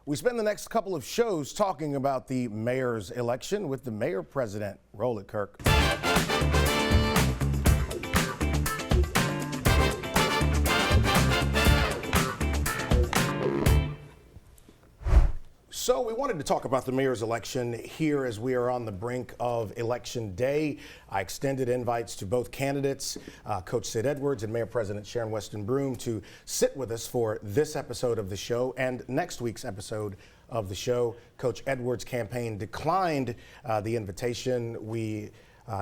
We spend the next couple of shows talking about the mayor's election with the mayor president. Roll it, Kirk. So we wanted to talk about the mayor's election here as we are on the brink of election day. I extended invites to both candidates, Coach Sid Edwards and Mayor President Sharon Weston Broome, to sit with us for this episode of the show and next week's episode of the show. Coach Edwards' campaign declined the invitation. We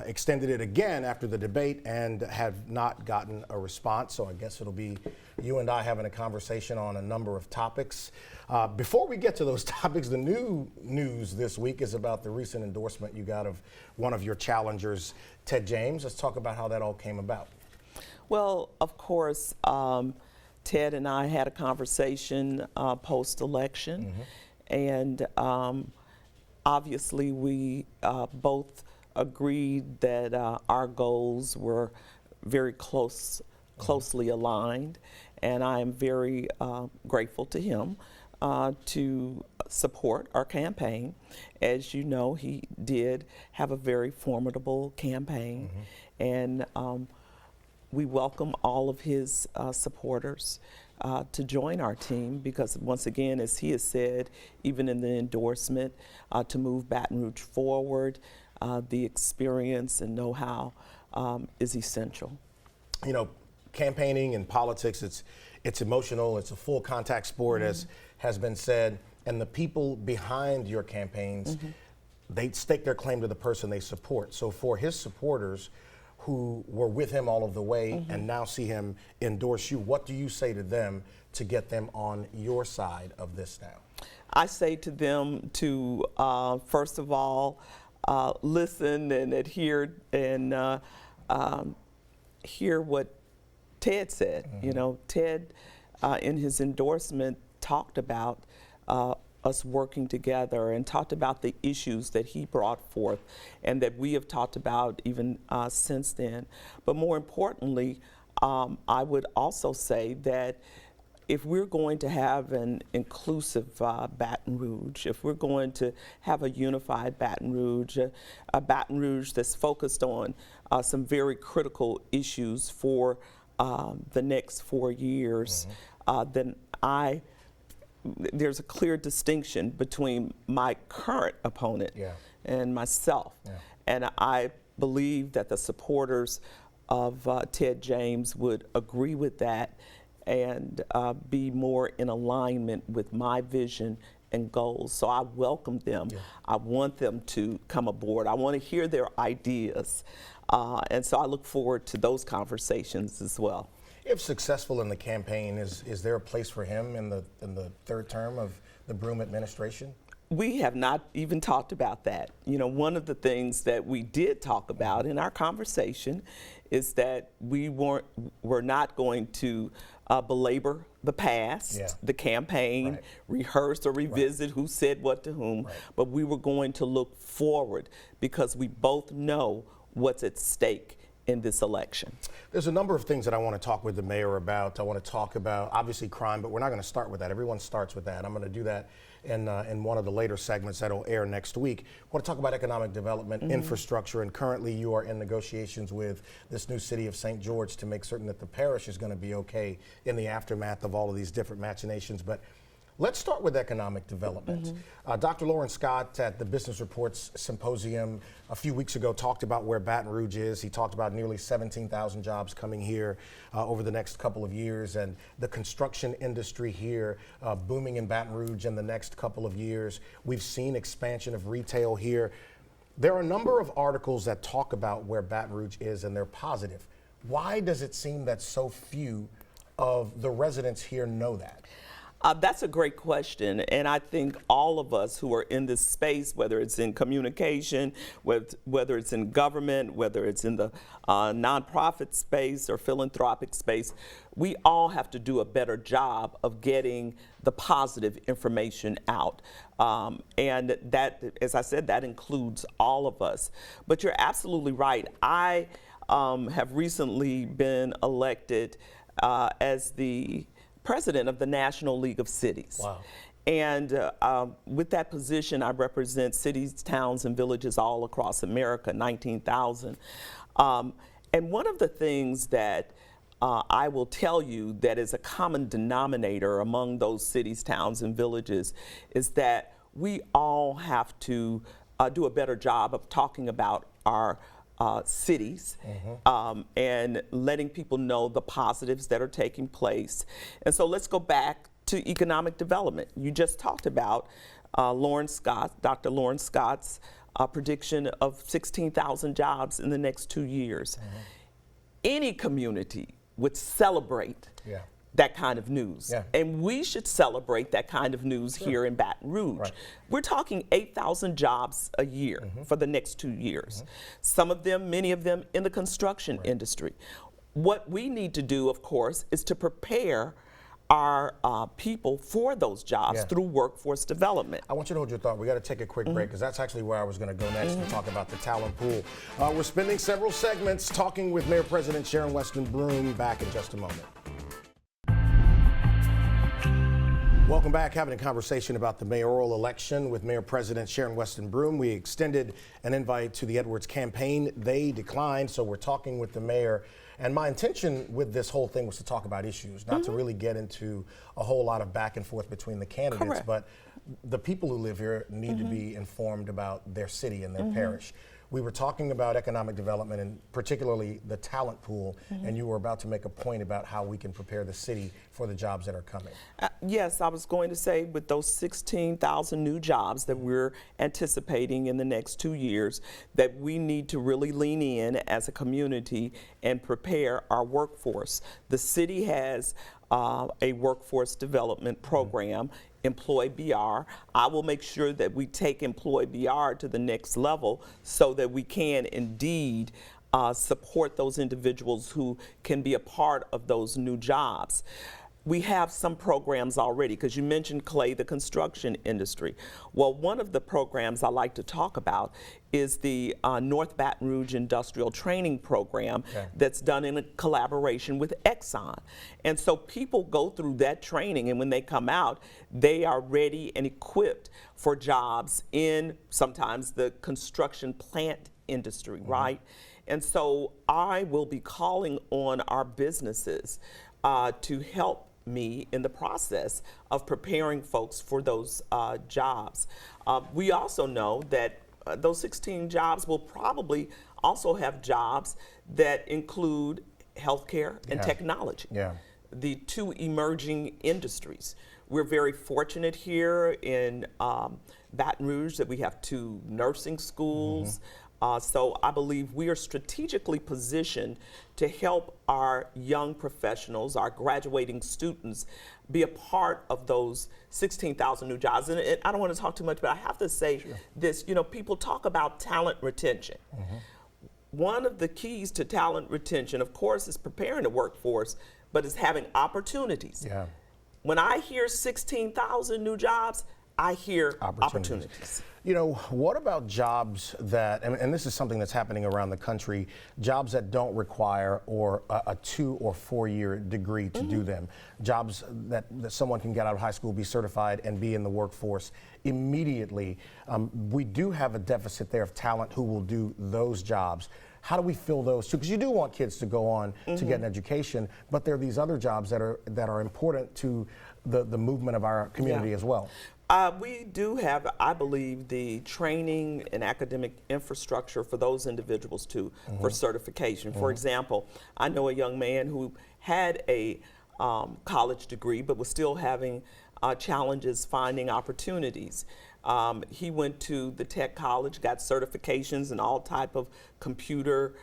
extended it again after the debate and have not gotten a response. So I guess it'll be you and I having a conversation on a number of topics. Before we get to those topics, the new news this week is about the recent endorsement you got of one of your challengers, Ted James. Let's talk about how that all came about. Well, of course, Ted and I had a conversation post-election, and obviously we both agreed that our goals were very closely aligned, and I am very grateful to him to support our campaign. As you know, he did have a very formidable campaign, and we welcome all of his supporters to join our team because, once again, as he has said, even in the endorsement, to move Baton Rouge forward, the experience and know-how is essential. You know, campaigning and politics, it's emotional, it's a full contact sport, as has been said, and the people behind your campaigns, they stake their claim to the person they support. So for his supporters who were with him all of the way and now see him endorse you, what do you say to them to get them on your side of this now? I say to them to, first of all, listen and adhere and hear what Ted said. You know, Ted in his endorsement talked about us working together and talked about the issues that he brought forth and that we have talked about even since then. But more importantly, I would also say that if we're going to have an inclusive Baton Rouge, if we're going to have a unified Baton Rouge, a Baton Rouge that's focused on some very critical issues for the next 4 years, then there's a clear distinction between my current opponent and myself. And I believe that the supporters of Ted James would agree with that and be more in alignment with my vision and goals. So I welcome them. I want them to come aboard. I want to hear their ideas. And so I look forward to those conversations as well. If successful in the campaign, is there a place for him in the third term of the Broome administration? We have not even talked about that. You know, one of the things that we did talk about in our conversation is that we were not going to belabor the past, the campaign, rehearse or revisit who said what to whom, but we were going to look forward because we both know what's at stake in this election. There's a number of things that I want to talk with the mayor about. I want to talk about, obviously, crime, but we're not going to start with that. Everyone starts with that. I'm going to do that in one of the later segments that'll air next week. I want to talk about economic development, infrastructure, and currently you are in negotiations with this new city of St. George to make certain that the parish is going to be okay in the aftermath of all of these different machinations. But let's start with economic development. Dr. Lauren Scott at the Business Reports Symposium a few weeks ago talked about where Baton Rouge is. He talked about nearly 17,000 jobs coming here over the next couple of years, and the construction industry here booming in Baton Rouge in the next couple of years. We've seen expansion of retail here. There are a number of articles that talk about where Baton Rouge is, and they're positive. Why does it seem that so few of the residents here know that? That's a great question, and I think all of us who are in this space, whether it's in communication, whether it's in government, whether it's in the nonprofit space or philanthropic space, we all have to do a better job of getting the positive information out. And that, as I said, that includes all of us. But you're absolutely right. I have recently been elected as the president of the National League of Cities. Wow. And with that position, I represent cities, towns, and villages all across America, 19,000. And one of the things that I will tell you that is a common denominator among those cities, towns, and villages is that we all have to do a better job of talking about our cities and letting people know the positives that are taking place. And so let's go back to economic development. You just talked about Dr. Lauren Scott's prediction of 16,000 jobs in the next 2 years. Any community would celebrate that kind of news. And we should celebrate that kind of news here in Baton Rouge. We're talking 8,000 jobs a year for the next 2 years. Some of them, many of them in the construction industry. What we need to do, of course, is to prepare our people for those jobs through workforce development. I want you to hold your thought. We got to take a quick break because that's actually where I was going to go next to talk about the talent pool. We're spending several segments talking with Mayor President Sharon Weston Broome. Back in just a moment. Welcome back. Having a conversation about the mayoral election with Mayor President Sharon Weston Broome. We extended an invite to the Edwards campaign. They declined, so we're talking with the mayor. And my intention with this whole thing was to talk about issues, not to really get into a whole lot of back and forth between the candidates, but the people who live here need to be informed about their city and their parish. We were talking about economic development and particularly the talent pool, and you were about to make a point about how we can prepare the city for the jobs that are coming. Yes, I was going to say with those 16,000 new jobs that we're anticipating in the next 2 years, that we need to really lean in as a community and prepare our workforce. The city has a workforce development program, Employ BR. I will make sure that we take Employ BR to the next level so that we can indeed support those individuals who can be a part of those new jobs. We have some programs already, because you mentioned, Clay, the construction industry. Well, one of the programs I like to talk about is the North Baton Rouge Industrial Training Program that's done in a collaboration with Exxon. And so people go through that training, and when they come out, they are ready and equipped for jobs in sometimes the construction plant industry, right? And so I will be calling on our businesses to help me in the process of preparing folks for those jobs. We also know that those 16 jobs will probably also have jobs that include healthcare and technology, the two emerging industries. We're very fortunate here in Baton Rouge that we have 2 nursing schools. So I believe we are strategically positioned to help our young professionals, our graduating students, be a part of those 16,000 new jobs. And I don't want to talk too much, but I have to say this, you know, people talk about talent retention. One of the keys to talent retention, of course, is preparing the workforce, but it's having opportunities. When I hear 16,000 new jobs, I hear opportunities. You know, what about jobs that, and this is something that's happening around the country, jobs that don't require a 2 or 4 year degree to do them, jobs that someone can get out of high school, be certified, and be in the workforce immediately. We do have a deficit there of talent who will do those jobs. How do we fill those too? Because you do want kids to go on to get an education, but there are these other jobs that are important to the movement of our community as well. We do have, I believe, the training and academic infrastructure for those individuals too, for certification. For example, I know a young man who had a college degree but was still having challenges finding opportunities. He went to the tech college, got certifications in all type of computer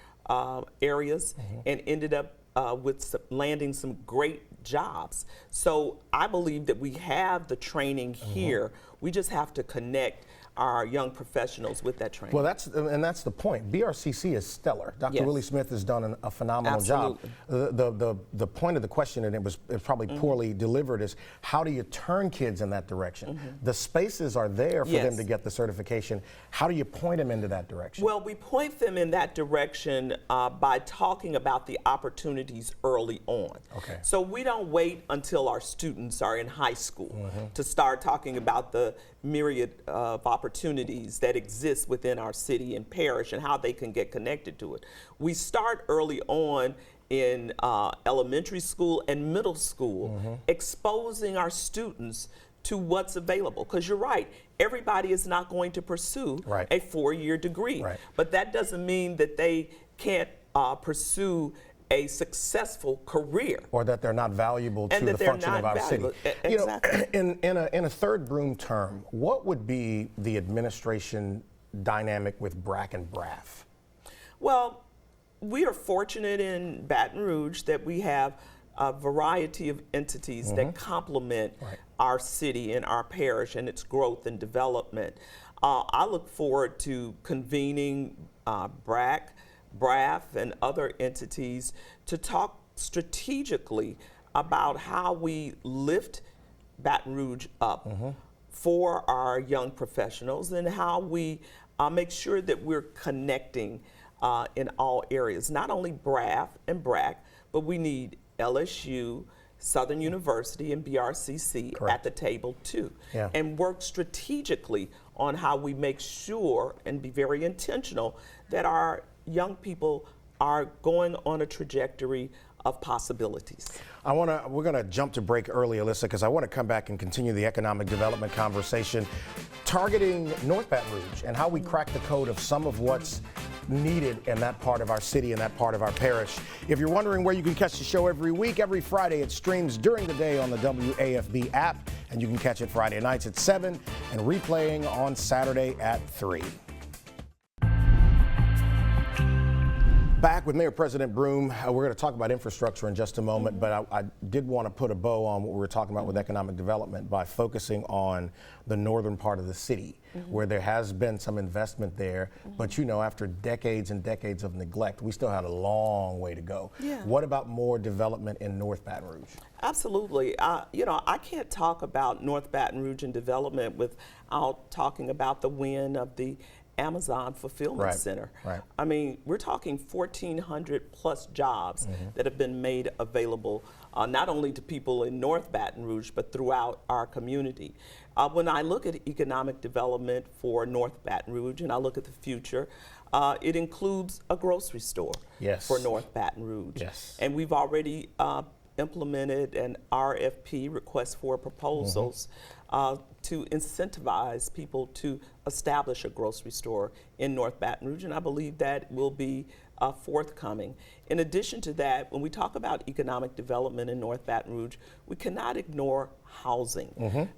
areas, and ended up with landing some great jobs. So I believe that we have the training here. We just have to connect our young professionals with that training. Well, that's the point. BRCC is stellar. Dr. Yes. Willie Smith has done a phenomenal Absolutely. job. The point of the question, and it was probably poorly delivered, is how do you turn kids in that direction? The spaces are there for them to get the certification. How do you point them into that direction? Well, we point them in that direction by talking about the opportunities early on. Okay. So we don't wait until our students are in high school to start talking about the myriad of opportunities that exist within our city and parish and how they can get connected to it. We start early on in elementary school and middle school, exposing our students to what's available. Because you're right, everybody is not going to pursue a 4-year degree. But that doesn't mean that they can't pursue a successful career, or that they're not valuable to the function of our city. Exactly. You know, in a third Broome term, what would be the administration dynamic with BRAC and BRAF? Well, we are fortunate in Baton Rouge that we have a variety of entities that complement our city and our parish and its growth and development. I look forward to convening BRAC, BRAF, and other entities to talk strategically about how we lift Baton Rouge up for our young professionals and how we make sure that we're connecting in all areas, not only BRAF and BRAC, but we need LSU, Southern University, and BRCC at the table too, and work strategically on how we make sure and be very intentional that our young people are going on a trajectory of possibilities. We're gonna jump to break early, Alyssa, because I want to come back and continue the economic development conversation, targeting North Baton Rouge and how we crack the code of some of what's needed in that part of our city and that part of our parish. If you're wondering where you can catch the show every week, every Friday it streams during the day on the WAFB app, and you can catch it Friday nights at 7 and replaying on Saturday at 3. Back with Mayor President Broome. We're going to talk about infrastructure in just a moment, but I did want to put a bow on what we were talking about with economic development by focusing on the northern part of the city, where there has been some investment there, but you know, after decades and decades of neglect, we still had a long way to go. What about more development in North Baton Rouge? Absolutely. You know, I can't talk about North Baton Rouge and development without talking about the win of the Amazon Fulfillment Center. I mean, we're talking 1,400 plus jobs that have been made available not only to people in North Baton Rouge, but throughout our community. When I look at economic development for North Baton Rouge and I look at the future, it includes a grocery store for North Baton Rouge. And we've already implemented an RFP, request for proposals, to incentivize people to establish a grocery store in North Baton Rouge, and I believe that will be forthcoming. In addition to that, when we talk about economic development in North Baton Rouge, we cannot ignore housing.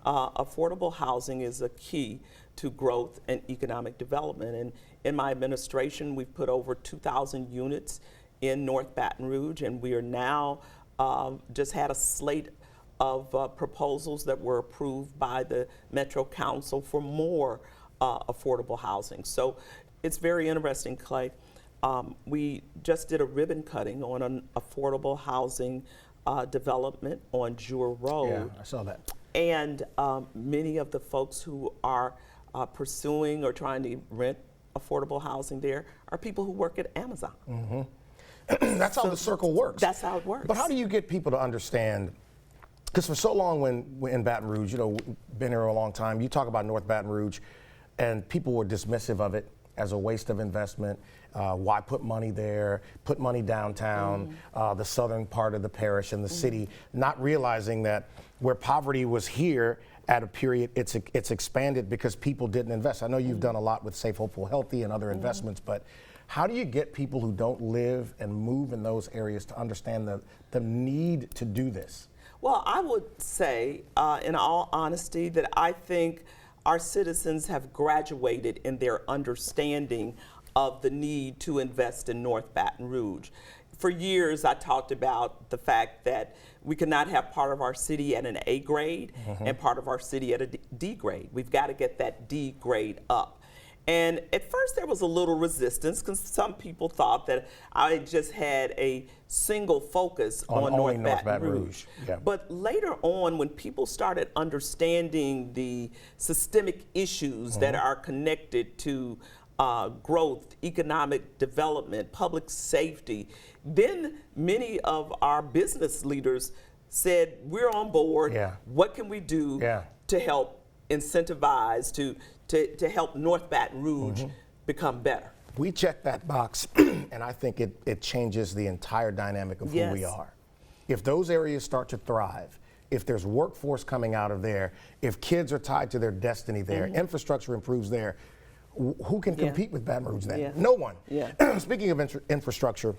Affordable housing is a key to growth and economic development, and in my administration, we've put over 2,000 units in North Baton Rouge, and we are now just had a slate of proposals that were approved by the Metro Council for more affordable housing. So it's very interesting, Clay. We just did a ribbon cutting on an affordable housing development on Jewel Road. Yeah, I saw that. And many of the folks who are pursuing or trying to rent affordable housing there are people who work at Amazon. That's how the circle works. That's how it works. But how do you get people to understand? Because for so long when in Baton Rouge, you know, been here a long time, you talk about North Baton Rouge and people were dismissive of it as a waste of investment. Why put money there, put money downtown, the southern part of the parish and the city, not realizing that where poverty was here at a period, it's expanded because people didn't invest. I know you've done a lot with Safe, Hopeful, Healthy and other investments, but how do you get people who don't live and move in those areas to understand the need to do this? Well, I would say, in all honesty, that I think our citizens have graduated in their understanding of the need to invest in North Baton Rouge. for years, I talked about the fact that we cannot have part of our city at an A grade and part of our city at a D grade. We've got to get that D grade up. And at first there was a little resistance because some people thought that I just had a single focus on North Baton Rouge. Yeah. But later on, when people started understanding the systemic issues that are connected to growth, economic development, public safety, then many of our business leaders said, we're on board. Yeah. What can we do to help incentivize, to help North Baton Rouge become better? We check that box, and I think it changes the entire dynamic of who we are. If those areas start to thrive, if there's workforce coming out of there, if kids are tied to their destiny there, infrastructure improves there, who can compete with Baton Rouge then? No one. Speaking of infrastructure,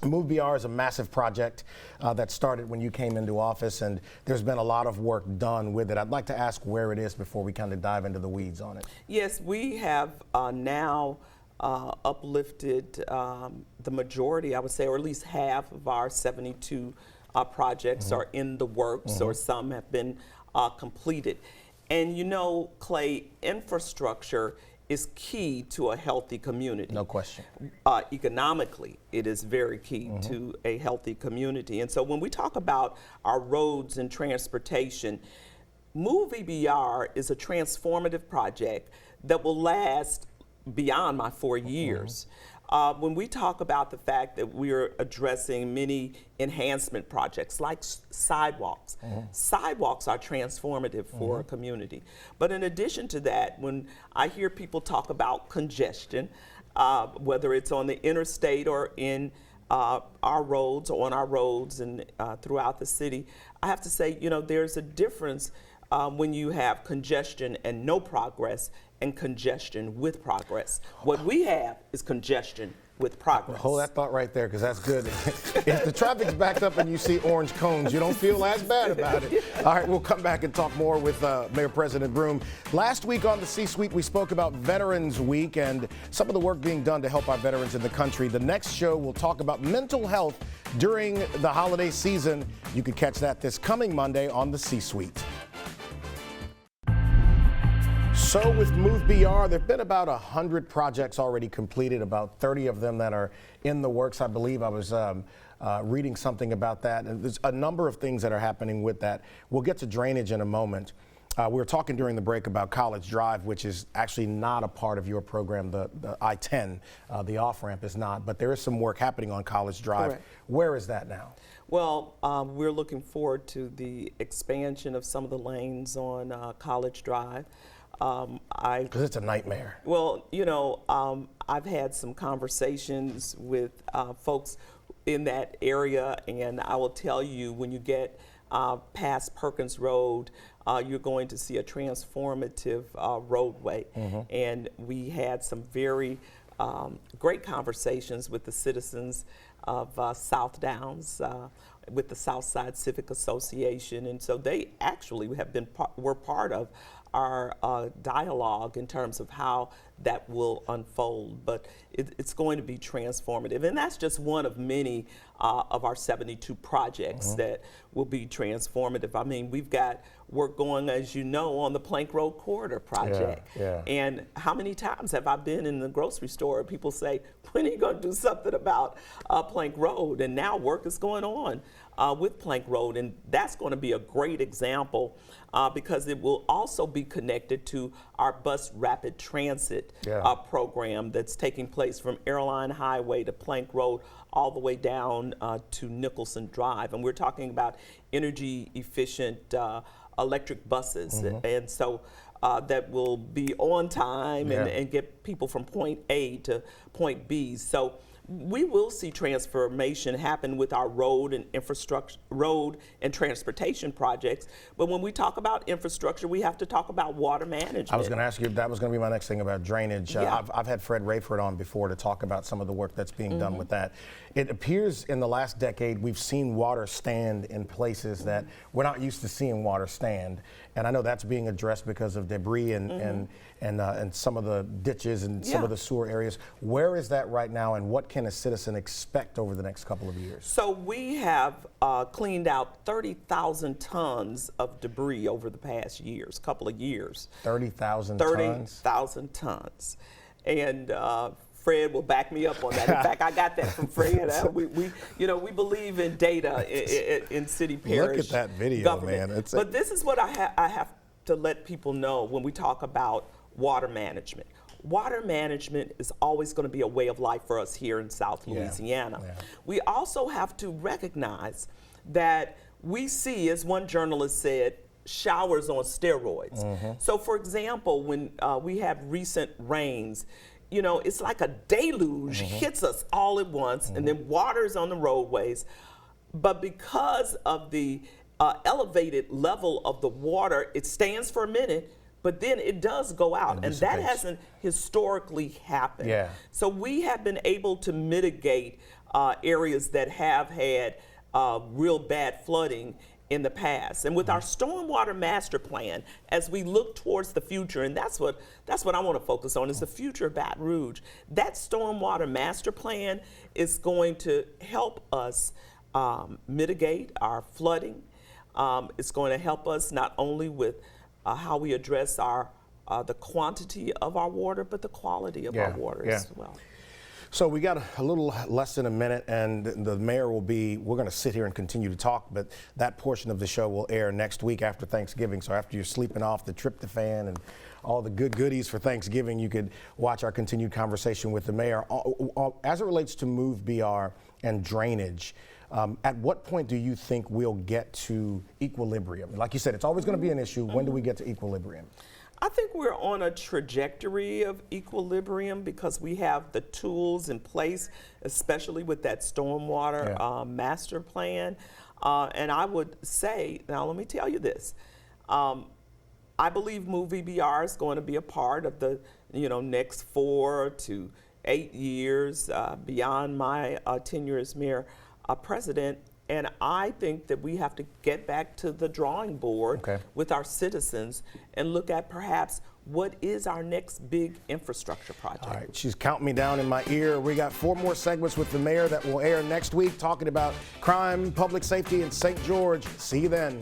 Move BR is a massive project that started when you came into office, and there's been a lot of work done with it. I'd like to ask where it is before we kind of dive into the weeds on it. Yes, we have now uplifted the majority, I would say, or at least half of our 72 projects are in the works, or some have been completed. And you know, Clay, infrastructure is key to a healthy community. No question. Economically, it is very key to a healthy community. And so when we talk about our roads and transportation, Move BR is a transformative project that will last beyond my 4 years. When we talk about the fact that we are addressing many enhancement projects like sidewalks, sidewalks are transformative for a community. But in addition to that, when I hear people talk about congestion, whether it's on the interstate or in our roads, or on our roads and throughout the city, I have to say, you know, there's a difference when you have congestion and no progress, and congestion with progress. What we have is congestion with progress. Hold that thought right there, because that's good. If the traffic's backed up and you see orange cones, you don't feel as bad about it. All right, we'll come back and talk more with Mayor President Broome. Last week on the C-Suite, we spoke about Veterans Week and some of the work being done to help our veterans in the country. The next show, we'll talk about mental health during the holiday season. You can catch that this coming Monday on the C-Suite. So with Move BR, there have been about 100 projects already completed, about 30 of them that are in the works. I believe I was reading something about that. And there's a number of things that are happening with that. We'll get to drainage in a moment. We were talking during the break about College Drive, which is actually not a part of your program. The I-10, the off-ramp is not, but there is some work happening on College Drive. Correct. Where is that now? Well, we're looking forward to the expansion of some of the lanes on College Drive. Because it's a nightmare. Well, you know, I've had some conversations with folks in that area, and I will tell you, when you get past Perkins Road, you're going to see a transformative roadway. And we had some very great conversations with the citizens of South Downs, with the Southside Civic Association, and so they actually were part of our dialogue in terms of how that will unfold. But it's going to be transformative, and that's just one of many of our 72 projects that will be transformative. I mean, we've got work going, as you know, on the Plank Road Corridor project. And how many times have I been in the grocery store and people say, when are you going to do something about Plank Road? And now work is going on with Plank Road, and that's going to be a great example because it will also be connected to our bus rapid transit program that's taking place from Airline Highway to Plank Road all the way down to Nicholson Drive. And we're talking about energy efficient electric buses, and so that will be on time and get people from point A to point B. So we will see transformation happen with our road and infrastructure, road and transportation projects. But when we talk about infrastructure, we have to talk about water management. I was going to ask you, that was going to be my next thing about drainage. I've had Fred Rayford on before to talk about some of the work that's being done with that. It appears in the last decade we've seen water stand in places that we're not used to seeing water stand. and I know that's being addressed because of debris and some of the ditches and some of the sewer areas. Where is that right now, and what can a citizen expect over the next couple of years? So we have cleaned out 30,000 tons of debris over the past couple of years. 30,000 tons? 30,000 tons. And Fred will back me up on that. In fact, I got that from Fred. We believe in data in city parish. Look at that video, government. man. But this is what I have to let people know when we talk about water management. Water management is always going to be a way of life for us here in South Louisiana. Yeah. We also have to recognize that we see, as one journalist said, showers on steroids. So for example, when we have recent rains, it's like a deluge hits us all at once, and then water's on the roadways. But because of the elevated level of the water, it stands for a minute, but then it does go out, and that hasn't historically happened. Yeah. So we have been able to mitigate areas that have had real bad flooding in the past. And with our stormwater master plan, as we look towards the future, and that's what I want to focus on, is the future of Baton Rouge. That stormwater master plan is going to help us mitigate our flooding. It's going to help us not only with how we address the quantity of our water, but the quality of our water as well. So we got a little less than a minute, and the mayor we're going to sit here and continue to talk, but that portion of the show will air next week after Thanksgiving. So after you're sleeping off the tryptophan and all the good goodies for Thanksgiving, you could watch our continued conversation with the mayor. As it relates to Move BR and drainage, at what point do you think we'll get to equilibrium? Like you said, it's always going to be an issue. When do we get to equilibrium? I think we're on a trajectory of equilibrium because we have the tools in place, especially with that stormwater master plan. And I would say, now let me tell you this, I believe Move VBR is going to be a part of the next 4 to 8 years beyond my tenure as mayor president. And I think that we have to get back to the drawing board with our citizens and look at perhaps what is our next big infrastructure project. All right, she's counting me down in my ear. We got 4 more segments with the mayor that will air next week talking about crime, public safety in St. George. See you then.